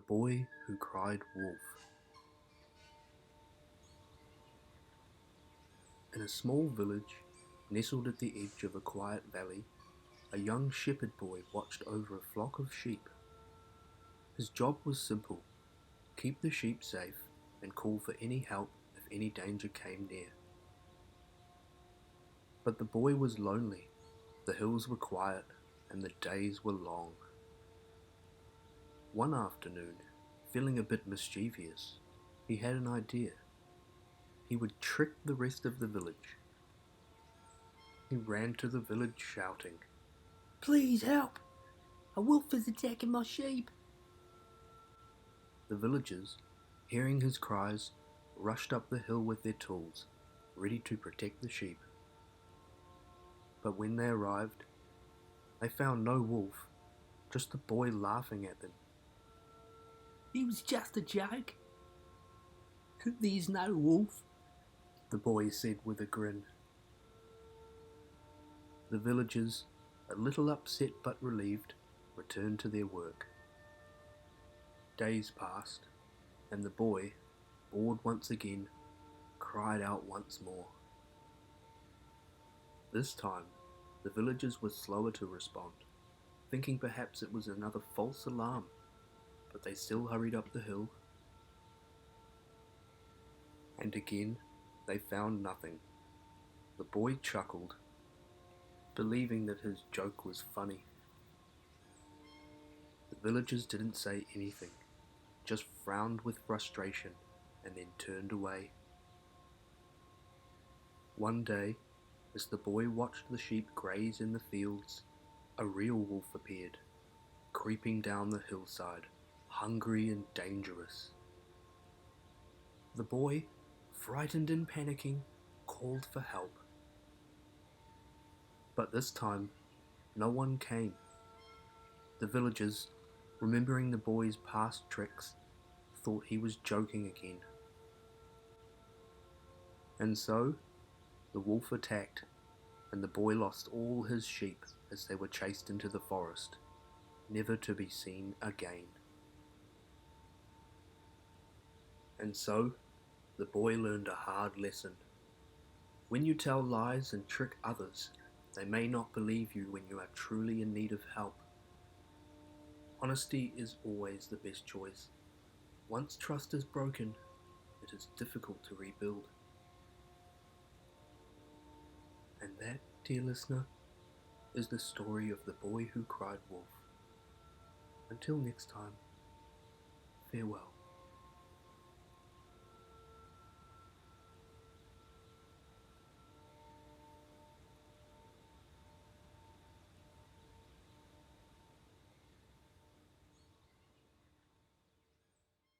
boy who cried wolf. In a small village, nestled at the edge of a quiet valley, a young shepherd boy watched over a flock of sheep. His job was simple: keep the sheep safe and call for any help if any danger came near. But the boy was lonely, the hills were quiet, and the days were long. One afternoon, feeling a bit mischievous, he had an idea. He would trick the rest of the village. He ran to the village shouting, "Please help! A wolf is attacking my sheep!" The villagers, hearing his cries, rushed up the hill with their tools, ready to protect the sheep. But when they arrived, they found no wolf, just the boy laughing at them. "It was just a joke. There's no wolf," the boy said with a grin. The villagers, a little upset but relieved, returned to their work. Days passed, and the boy, bored once again, cried out once more. This time, the villagers were slower to respond, thinking perhaps it was another false alarm, but they still hurried up the hill. And again, they found nothing. The boy chuckled, believing that his joke was funny. The villagers didn't say anything, just frowned with frustration and then turned away. One day, as the boy watched the sheep graze in the fields, a real wolf appeared, creeping down the hillside, hungry and dangerous. The boy, frightened and panicking, called for help. But this time, no one came. The villagers, remembering the boy's past tricks, thought he was joking again. And so, the wolf attacked, and the boy lost all his sheep as they were chased into the forest, never to be seen again. And so, the boy learned a hard lesson. When you tell lies and trick others, they may not believe you when you are truly in need of help. Honesty is always the best choice. Once trust is broken, it is difficult to rebuild. And that, dear listener, is the story of the boy who cried wolf. Until next time, farewell.